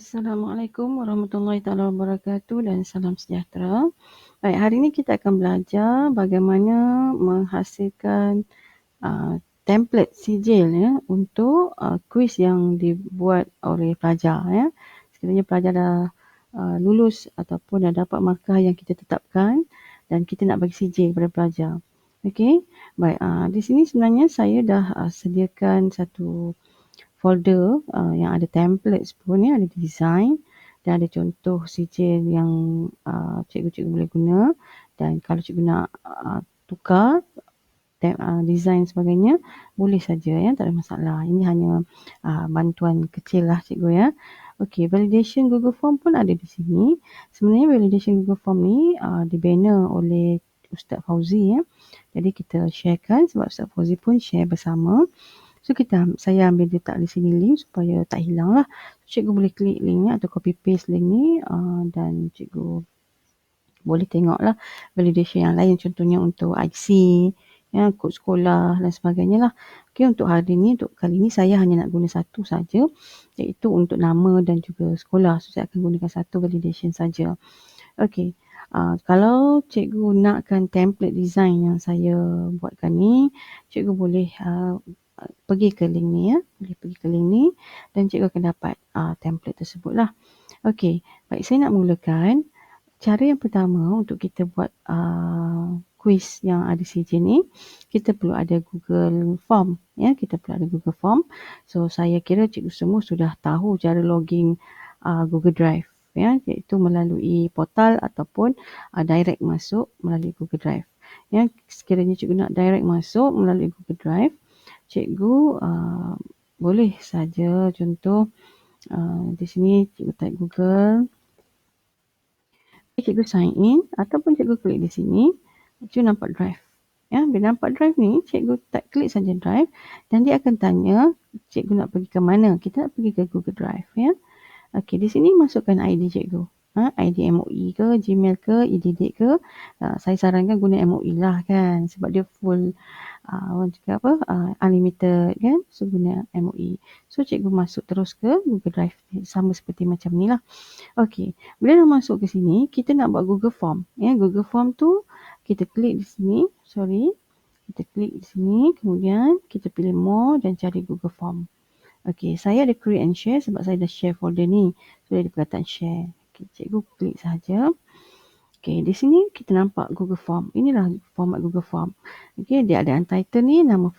Assalamualaikum warahmatullahi taala wabarakatuh dan salam sejahtera. Baik, hari ini kita akan belajar bagaimana menghasilkan template sijil ya untuk kuis yang dibuat oleh pelajar ya. Sekiranya pelajar dah lulus ataupun dah dapat markah yang kita tetapkan dan kita nak bagi sijil kepada pelajar. Okey. Baik, di sini sebenarnya saya dah sediakan satu folder yang ada template pun ya, ada design dan ada contoh sijil yang cikgu-cikgu boleh guna, dan kalau cikgu nak tukar design sebagainya boleh saja ya, tak ada masalah. Ini hanya bantuan kecil lah cikgu ya. Okey, validation Google Form pun ada di sini. Sebenarnya validation Google Form ni dibina oleh Ustaz Fauzi ya. Jadi kita sharekan sebab Ustaz Fauzi pun share bersama. So saya ambil letak di sini link supaya tak hilang lah. Cikgu boleh klik link ni atau copy paste link ni dan cikgu boleh tengok lah validation yang lain, contohnya untuk IC, ya, kod sekolah dan sebagainya lah. Okay, untuk hari ni, untuk kali ni saya hanya nak guna satu saja, iaitu untuk nama dan juga sekolah. So saya akan gunakan satu validation saja. Okey. Kalau cikgu nakkan template design yang saya buatkan ni, cikgu boleh pergi ke link ni ya. Boleh pergi ke link ni dan cikgu akan dapat template tersebut lah. Okey, baik, saya nak mulakan. Cara yang pertama untuk kita buat quiz yang ada sijil ni, kita perlu ada Google Form ya, kita perlu ada Google Form. So saya kira cikgu semua sudah tahu cara login Google Drive ya, iaitu melalui portal ataupun direct masuk melalui Google Drive. Ya, sekiranya cikgu nak direct masuk melalui Google Drive, cikgu boleh saja contoh di sini cikgu type Google. Cikgu sign in ataupun cikgu klik di sini, cikgu nampak drive. Ya, bila nampak drive ni, cikgu klik saja drive dan dia akan tanya cikgu nak pergi ke mana. Kita nak pergi ke Google Drive ya. Okey, di sini masukkan ID cikgu. ID MOE ke, Gmail ke, EDD ke. Saya sarankan guna MOE lah kan, sebab dia full orang cakap apa, unlimited kan, so guna MOE. So cikgu masuk terus ke Google Drive, sama seperti macam ni lah. Okey, bila dah masuk ke sini, kita nak buat Google Form. Ya, Google Form tu kita klik di sini, kita klik di sini, kemudian kita pilih more dan cari Google Form. Okey, saya ada create and share sebab saya dah share folder ni. So, ada perkataan share. Okey, cikgu klik saja. Okey, di sini kita nampak Google Form. Inilah format Google Form. Okey, dia ada untitled ni, nama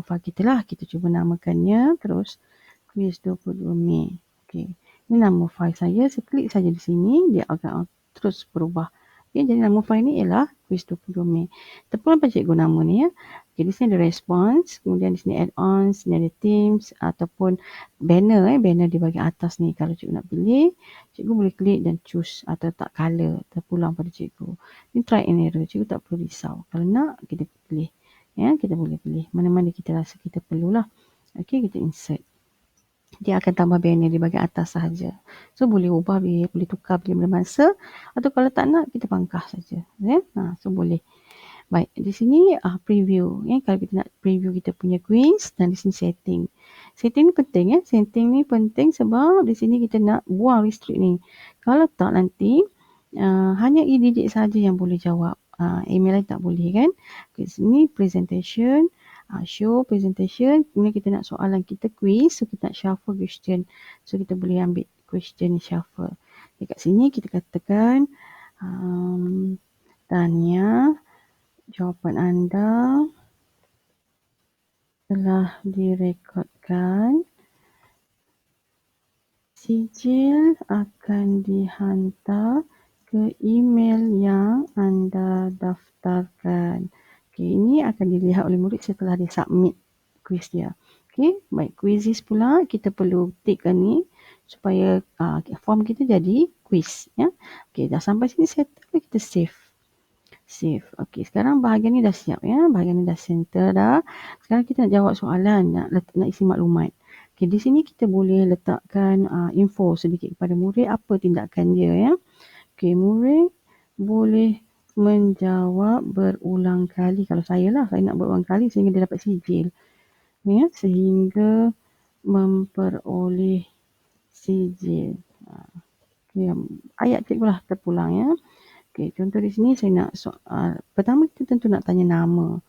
file kita lah. Kita cuba namakannya terus quiz 22 Mei. Okey. Ini nama file saya klik saja di sini, dia akan terus berubah. Okay, jadi nama file ni ialah quiz 22 Mei. Tepukan apa cikgu nama ni ya. Okay, di sini ada response, kemudian di sini add-ons, di sini ada themes ataupun banner banner di bahagian atas ni. Kalau cikgu nak pilih, cikgu boleh klik dan choose atau tak color, terpulang pada cikgu. Ini try and error, cikgu tak perlu risau. Kalau nak, kita pilih. Ya, kita boleh pilih mana-mana kita rasa kita perlulah. Okey, kita insert. Dia akan tambah banner di bahagian atas sahaja. So boleh ubah, boleh tukar bila masa, atau kalau tak nak kita pangkas saja. Ya? So boleh. Baik, di sini preview. Ya, kalau kita nak preview kita punya quiz, dan di sini setting. Setting ni penting ya. Setting ni penting sebab di sini kita nak buang restrict ni. Kalau tak nanti hanya e-didik saja yang boleh jawab. Email lain tak boleh kan. Di sini presentation. Show presentation, kemudian kita nak soalan kita quiz, so kita nak shuffle question, so kita boleh ambil question shuffle. Dekat sini kita katakan Tanya, jawapan anda telah direkodkan, sijil akan dihantar ke email yang anda daftarkan. Okay, ini akan dilihat oleh murid setelah dia submit quiz dia. Okay, baik, quizzes pula kita perlu tikkan ni supaya form kita jadi quiz. Ya. Okay, dah sampai sini settle, kita save. Save. Okay, sekarang bahagian ni dah siap ya. Bahagian ni dah center dah. Sekarang kita nak jawab soalan, nak isi maklumat. Okay, di sini kita boleh letakkan info sedikit kepada murid apa tindakan dia ya. Okay, murid boleh menjawab berulang kali. Kalau saya lah, saya nak berulang kali sehingga dia dapat sijil. Ya, sehingga memperoleh sijil. Okay, ayat cikgu lah terpulang ya. Okay, contoh di sini saya nak pertama kita tentu nak tanya nama.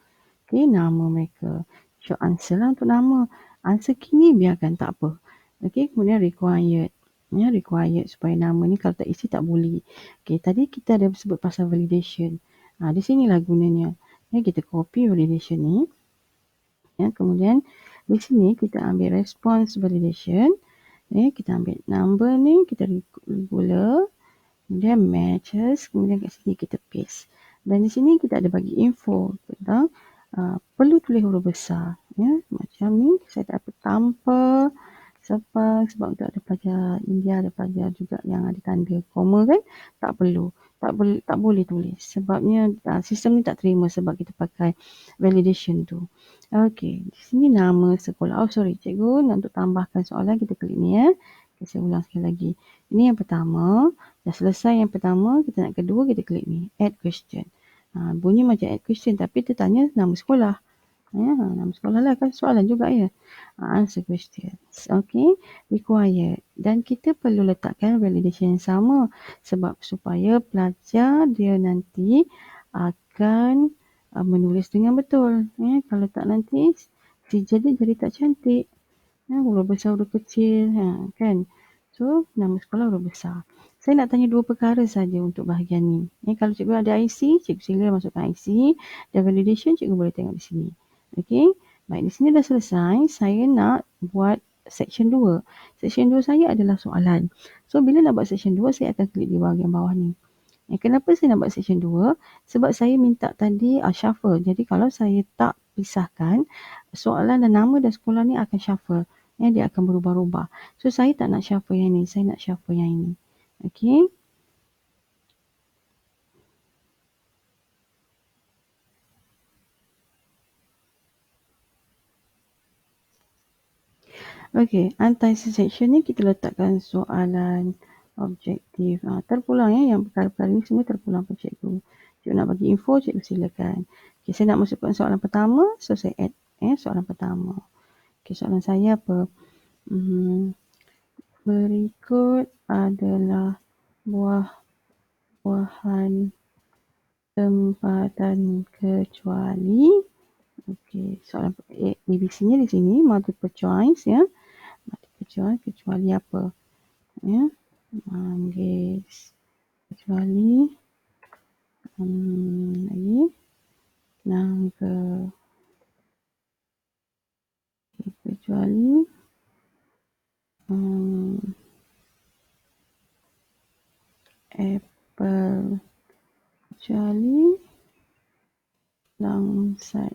Okay, nama mereka. Show answer lah untuk nama. Answer kini biarkan, tak apa. Okay, kemudian required. Ya, required supaya nama ni kalau tak isi tak boleh. Okay, tadi kita ada sebut pasal validation. Di sinilah gunanya. Ya, kita copy validation ni. Ya, kemudian di sini kita ambil response validation. Ya, kita ambil number ni, kita regular. Kemudian matches, kemudian kat sini kita paste. Dan di sini kita ada bagi info tentang perlu tulis huruf besar. Ya, macam ni saya tak apa tanpa sebab untuk ada pelajar India, ada pelajar juga yang ada tanda koma kan, tak perlu. Tak boleh tulis sebabnya sistem ni tak terima sebab kita pakai validation tu. Okey, di sini nama sekolah. Oh sorry cikgu, untuk tambahkan soalan kita klik ni ya. Okay, saya ulang sekali lagi. Ini yang pertama. Dah selesai yang pertama, kita nak kedua, kita klik ni, add question. Bunyi macam add question tapi dia tanya nama sekolah. Ya, nama sekolah lah kan soalan juga ya. Answer questions. Okay, required. Dan kita perlu letakkan validation yang sama sebab supaya pelajar dia nanti akan menulis dengan betul. Ya, kalau tak nanti si jadi tak cantik. Ya, huruf besar, huruf kecil, kan. So, nama sekolah huruf besar. Saya nak tanya 2 perkara saja untuk bahagian ni. Kalau cikgu ada IC, cikgu sila masukkan IC. Dan validation, cikgu boleh tengok di sini. Okey. Baik, di sini dah selesai. Saya nak buat section 2. Section 2 saya adalah soalan. So, bila nak buat section 2, saya akan klik di bahagian bawah ni. Kenapa saya nak buat section 2? Sebab saya minta tadi shuffle. Jadi, kalau saya tak pisahkan, soalan dan nama dan sekolah ni akan shuffle. Dia akan berubah-ubah. So, saya tak nak shuffle yang ni. Saya nak shuffle yang ini. Okey. Okey, anti-section ni kita letakkan soalan objektif. Terpulang ya, yang perkara-perkara ni semua terpulang pada cikgu. Cikgu nak bagi info, cikgu silakan. Okey, saya nak masukkan soalan pertama, so saya add soalan pertama. Okey, soalan saya apa? Berikut adalah buah-buahan tempatan kecuali. Okey, soalan ABC-nya di sini multiple choice ya. Kecuali apa? Ya. Manggis. Kecuali lagi nangka. Kecuali apple. Kecuali langsat.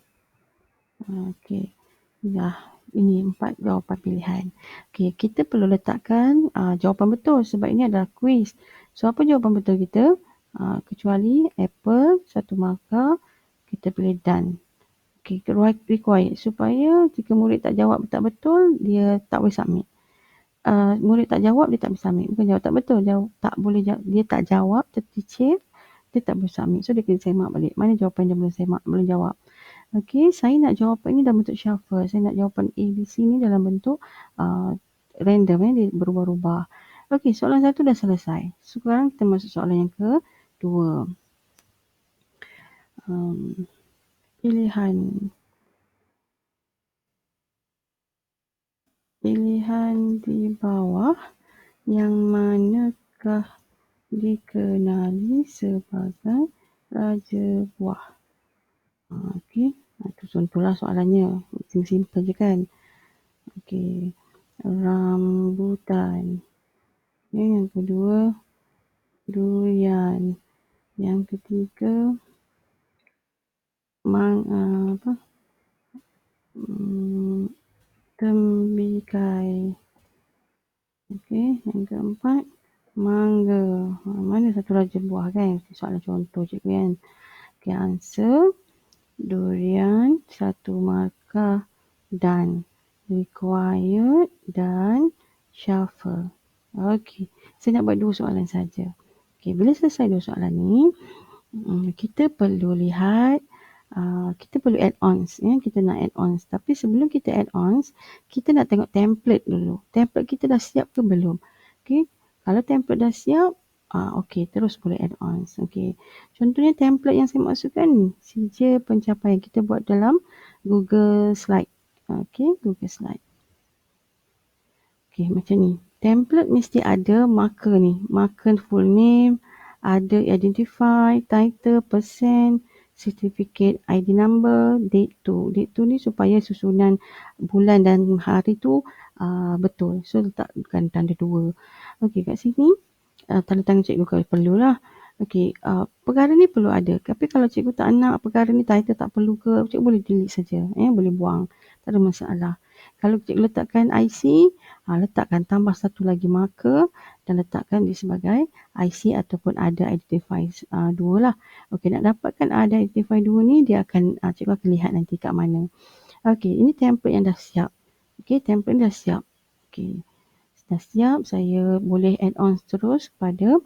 Okey. Dah, ini 4 jawapan pilihan. Okey, kita perlu letakkan jawapan betul sebab ini adalah quiz. So, apa jawapan betul kita? Kecuali apple, 1 markah, kita pilih done. Okey, required. Supaya jika murid tak jawab tak betul, dia tak boleh submit. Murid tak jawab, dia tak boleh submit. Bukan jawab tak betul, dia tak jawab, terticir, dia tak boleh submit. So, dia kena semak balik. Mana jawapan dia belum jawab. Okey, saya nak jawapan ini dalam bentuk shuffle. Saya nak jawapan ABC ni dalam bentuk random dia berubah-ubah. Okey, soalan 1 dah selesai. Sekarang kita masuk soalan yang kedua. Pilihan di bawah yang manakah dikenali sebagai raja buah? Okey, itu contohlah soalannya. Simple je kan. Okey, rambutan. Yang kedua, durian. Yang ketiga, tembikai. Okey, yang keempat, mangga. Mana satu raja buah kan? Soalan contoh cikgu kan. Okey, answer durian, 1 markah dan required dan shuffle. Okey, saya nak buat 2 soalan saja. Okey, bila selesai 2 soalan ni, kita perlu lihat, kita perlu add-ons. Kita nak add-ons. Tapi sebelum kita add-ons, kita nak tengok template dulu. Template kita dah siap ke belum? Okey, Kalau template dah siap, okey, terus boleh add-ons. Okey. Contohnya template yang saya maksudkan ni, sijil pencapaian kita buat dalam Google Slide. Okey, Google Slide. Okey, macam ni. Template mesti ada marker ni. Marker full name, ada identify, title, percent, certificate, ID number, date to. Date to ni supaya susunan bulan dan hari tu betul. So, letakkan tanda 2. Okey, kat sini tanda tangan cikgu kalau perlulah. Okey, perkara ni perlu ada. Tapi kalau cikgu tak nak perkara ni title tak perlu ke, cikgu boleh delete saja. Boleh buang. Tak ada masalah. Kalau cikgu letakkan IC, letakkan tambah satu lagi marker dan letakkan dia sebagai IC ataupun ada identify 2 lah. Okey, nak dapatkan ada identify 2 ni, dia akan cikgu akan lihat nanti kat mana. Okey, ini template yang dah siap. Okey, template dah siap. Okey, dah siap, saya boleh add-on terus kepada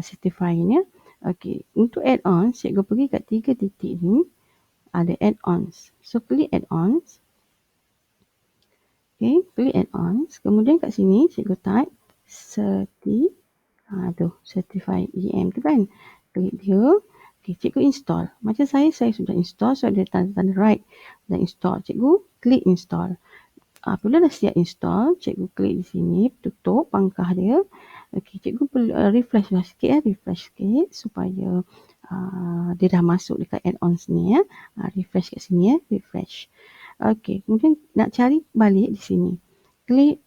Certify ni. Okey, untuk add-on, cikgu pergi kat 3 titik ni, ada add-ons. So, klik add-ons. Okey, klik add-ons. Kemudian kat sini, cikgu type Certify EM tu kan. Klik dia. Okey, cikgu install. Macam saya sudah install. So, ada tanda-tanda right dan install. Cikgu klik install. Apabila dah siap install, cikgu klik di sini, tutup pangkah dia. Okey, cikgu perlu refresh lah sikit refresh sikit supaya dia dah masuk dekat add-ons ni ya. Refresh kat sini ya, refresh. Okey, kemudian nak cari balik di sini. Klik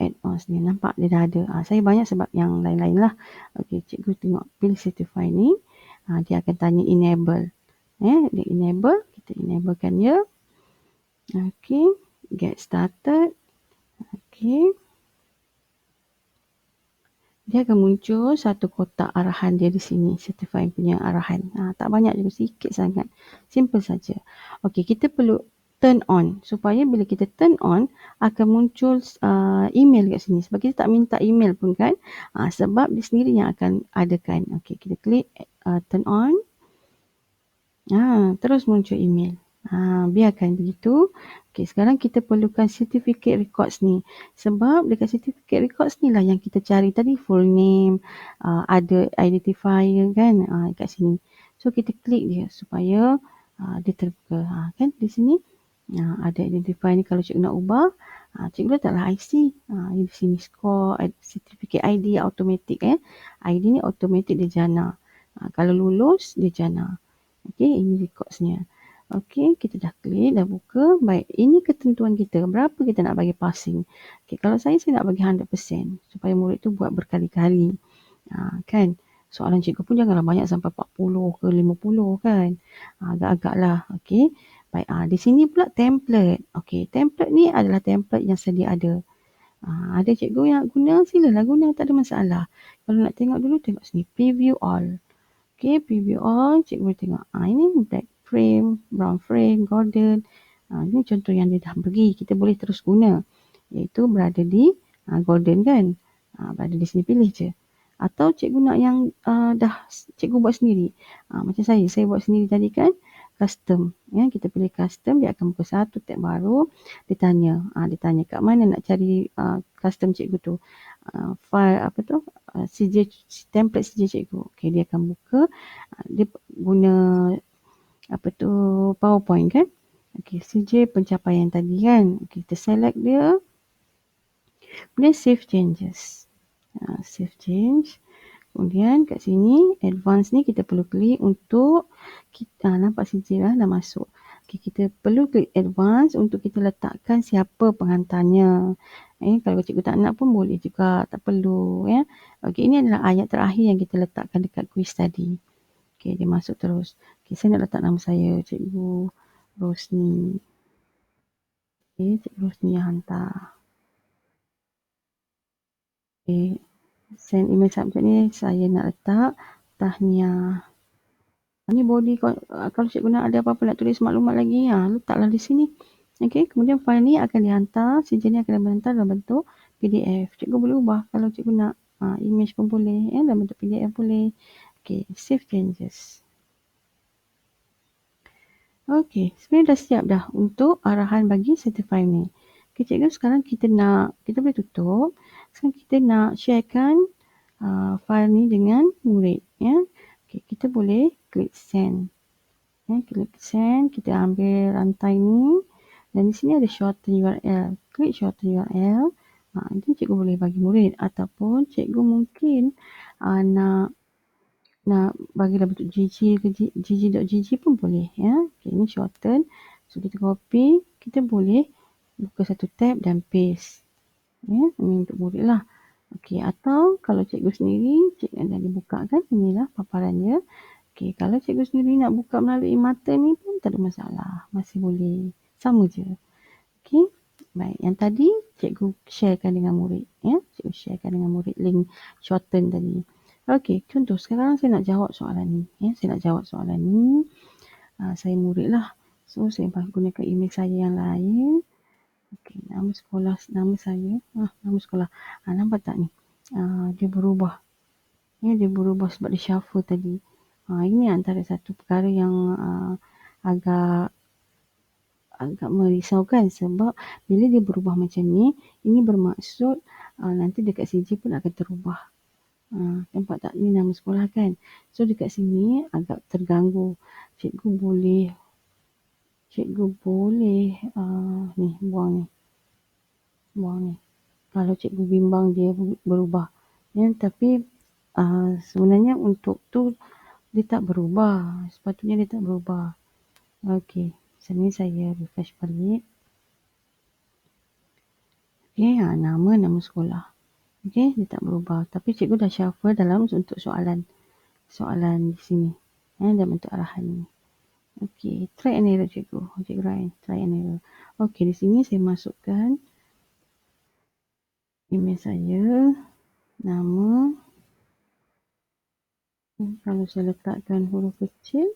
add-ons ni, nampak dia dah ada. Saya banyak sebab yang lain-lain lah. Okey, cikgu tengok pilih certify ni. Dia akan tanya enable. Dia enable, kita enablekan dia. Okey, get started. Okey. Dia akan muncul satu kotak arahan dia di sini. Certify punya arahan. Tak banyak juga, sikit sangat. Simple saja. Okey, kita perlu turn on. Supaya bila kita turn on, akan muncul email kat sini. Sebab kita tak minta email pun kan. Sebab dia sendiri yang akan adakan. Okey, kita klik turn on. Terus muncul email. Biarkan begitu. Okey, sekarang kita perlukan certificate records ni. Sebab dekat certificate records ni lah yang kita cari tadi full name, ada identifier kan kat sini. So kita klik dia supaya dia terbuka. Kan di sini ada identifier ni kalau cikgu nak ubah. Cikgu letaklah IC. Di sini score, certificate ID automatic ID ni automatic dia jana. Kalau lulus dia jana. Okey, ini recordsnya. Okey, kita dah klik, dah buka. Baik, ini ketentuan kita. Berapa kita nak bagi passing. Okey, kalau saya nak bagi 100%. Supaya murid tu buat berkali-kali. Kan? Soalan cikgu pun janganlah banyak sampai 40 ke 50 kan. Agak-agak lah. Okey. Baik, di sini pula template. Okey, template ni adalah template yang sedia ada. Ada cikgu yang nak guna, silalah guna. Tak ada masalah. Kalau nak tengok dulu, tengok sini. Preview all. Okey, preview all. Cikgu boleh tengok. Ini black frame, brown frame, golden. Ini contoh yang dia dah bagi. Kita boleh terus guna. Iaitu berada di golden kan. Berada di sini, pilih je. Atau cikgu nak yang dah cikgu buat sendiri. Macam saya buat sendiri tadi kan. Custom. Kita pilih custom. Dia akan buka satu tab baru. Dia tanya kat mana nak cari custom cikgu tu. File apa tu. Template sijil cikgu. Okey, dia akan buka. Dia guna PowerPoint kan. Okey, sijil pencapaian tadi kan. Okey, kita select dia. Kemudian save changes. Save change. Kemudian kat sini advance ni kita perlu klik untuk kita nampak sijil dah masuk. Okey, kita perlu klik advance untuk kita letakkan siapa penghantarnya. Kalau cikgu tak nak pun boleh juga, tak perlu ya. Okey, ini adalah ayat terakhir yang kita letakkan dekat kuis tadi. Okey, dia masuk terus. Okey, saya nak letak nama saya, Cikgu Rosni. Okey, Cikgu Rosni yang hantar. Okey, send email subject ni saya nak letak tahniah. Ni body kalau cikgu nak ada apa-apa nak tulis maklumat lagi, letaklah di sini. Okey, kemudian file ni akan dihantar, sijil ni akan dihantar dalam bentuk PDF. Cikgu boleh ubah kalau cikgu nak image pun boleh, dalam bentuk PDF boleh. Okey, save changes. Okey, sebenarnya dah siap dah untuk arahan bagi certify ni. Okey, cikgu sekarang kita boleh tutup. Sekarang kita nak sharekan file ni dengan murid. Ya. Okay, kita boleh klik send. Ya, klik send, kita ambil rantai ni dan di sini ada shorten URL. Klik shorten URL. Nanti cikgu boleh bagi murid ataupun cikgu mungkin nak bagi dalam bentuk gg.gg pun boleh. Ya. Okay, ini shorten. So, kita copy. Kita boleh buka satu tab dan paste. Ya, ini untuk murid lah. Okey, atau kalau cikgu sendiri, cikgu dah dibuka kan, inilah paparan dia. Okey, kalau cikgu sendiri nak buka melalui mata ni pun tak ada masalah. Masih boleh. Sama je. Okey. Baik, yang tadi cikgu sharekan dengan murid. Ya, cikgu sharekan dengan murid link shorten tadi. Okey, contoh sekarang saya nak jawab soalan ni. Ya, saya nak jawab soalan ni. Saya murid lah. So, saya gunakan email saya yang lain. Okey, nama sekolah, nama saya. Nama sekolah. Nampak tak ni? Dia berubah. Ya, dia berubah sebab dia shuffle tadi. Ini antara satu perkara yang agak merisaukan sebab bila dia berubah macam ni, ini bermaksud nanti dekat CJ pun akan terubah. Nampak tak? Ni nama sekolah kan? So dekat sini agak terganggu. Cikgu boleh ni buang ni. Kalau cikgu bimbang dia berubah. Ya, tapi sebenarnya untuk tu dia tak berubah. Sepatutnya dia tak berubah. Okey, sini saya refresh balik. Okey, nama sekolah. Okey, dia tak berubah. Tapi cikgu dah shuffle dalam untuk soalan di sini. Dalam bentuk arahan ni. Okey, try and error cikgu. Cikgu Ryan, try and error. Okey, di sini saya masukkan email saya, nama. Kalau saya letakkan huruf kecil,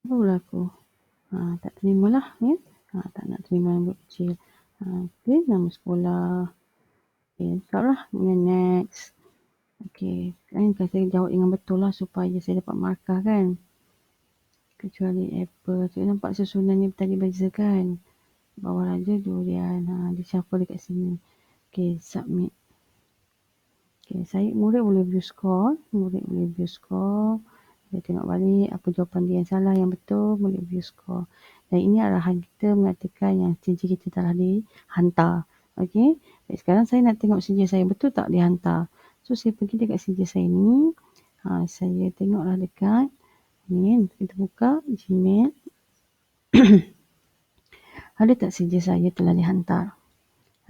apa berlaku? Tak terima lah. Ya? Tak nak terima huruf kecil. Okey, nama sekolah. Okey, letaklah dengan next. Okey, kan saya jawab dengan betul lah supaya saya dapat markah kan. Kecuali apple. Saya nampak susunannya tadi beza kan. Bawah raja durian. Dia shuffle dekat sini. Okey, submit. Okey, murid boleh view score. Dia tengok balik apa jawapan dia yang salah, yang betul, boleh view score. Dan ini arahan kita mengatakan yang CJ kita telah dihantar. Okey. Baik, sekarang saya nak tengok CJ saya betul tak dihantar. So, saya pergi dekat CJ saya ni. Saya tengoklah dekat ni. Kita buka Gmail. Ada tak CJ saya telah dihantar?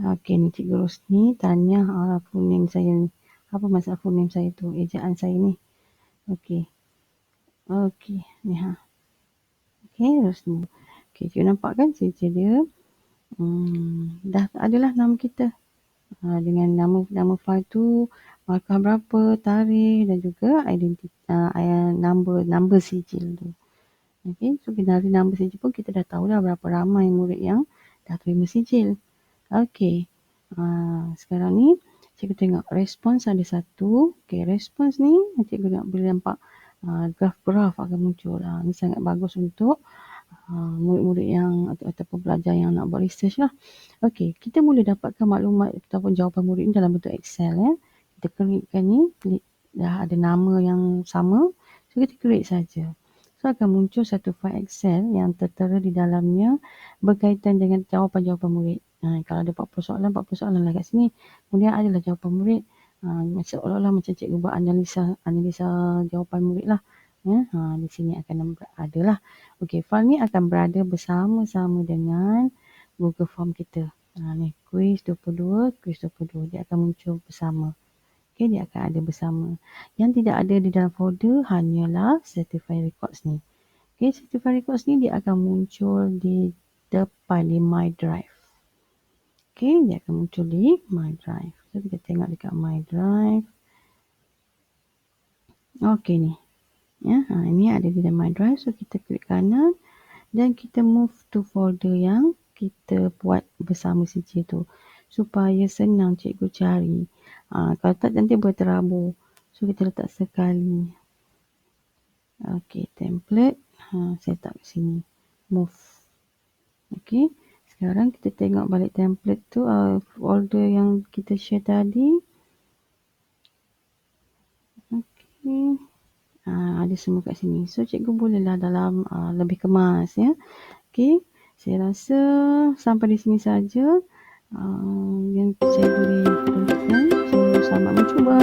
Okey, ni Cikgu Rosni tanya full name saya ni. Apa maksud full name saya tu? Ejaan saya ni. Okey, ni Okey, Rosni. Okey, cikgu nampak kan CJ dia. Dah adalah nama kita. Dengan nama file tu, markah berapa, tarikh dan juga identiti, number sijil tu. Okey, so dari number sijil pun kita dah tahu dah berapa ramai murid yang dah terima sijil. Okey. Sekarang ni cikgu tengok respons ada satu. Okey, respons ni cikgu nak boleh nampak graf-graf akan muncul. Ni sangat bagus untuk murid-murid yang ataupun pelajar yang nak buat research lah. Okey, kita boleh dapatkan maklumat ataupun jawapan murid ni dalam bentuk Excel ya. Kita klikkan ni, dah ada nama yang sama. So kita klik saja. So akan muncul satu file Excel yang tertera di dalamnya berkaitan dengan jawapan-jawapan murid. Kalau ada 40 soalan lah kat sini. Kemudian adalah jawapan murid. Seolah-olah macam cikgu buat analisa jawapan murid lah. Ya, di sini akan ada lah. Okey, file ni akan berada bersama-sama dengan Google Form kita. Ni quiz 22. Dia akan muncul bersama. Okey, dia akan ada bersama. Yang tidak ada di dalam folder hanyalah Certified Records ni. Okey, Certified Records ni dia akan muncul di depan di My Drive. Okey, dia akan muncul di My Drive. So, kita tengok dekat My Drive. Okey ni. Ya, ini ada di dalam My Drive. So, kita klik kanan dan kita move to folder yang kita buat bersama CJ tu. Supaya senang cikgu cari. Kalau tak nanti boleh terabur. So, kita letak sekali. Okey, template. Saya letak kat sini. Move. Okey. Sekarang kita tengok balik template tu, folder yang kita share tadi. Okey. Ada semua kat sini. So, cikgu bolehlah dalam lebih kemas ya. Okey. Saya rasa sampai di sini saja yang saya boleh tunjukkan. So, selamat mencuba.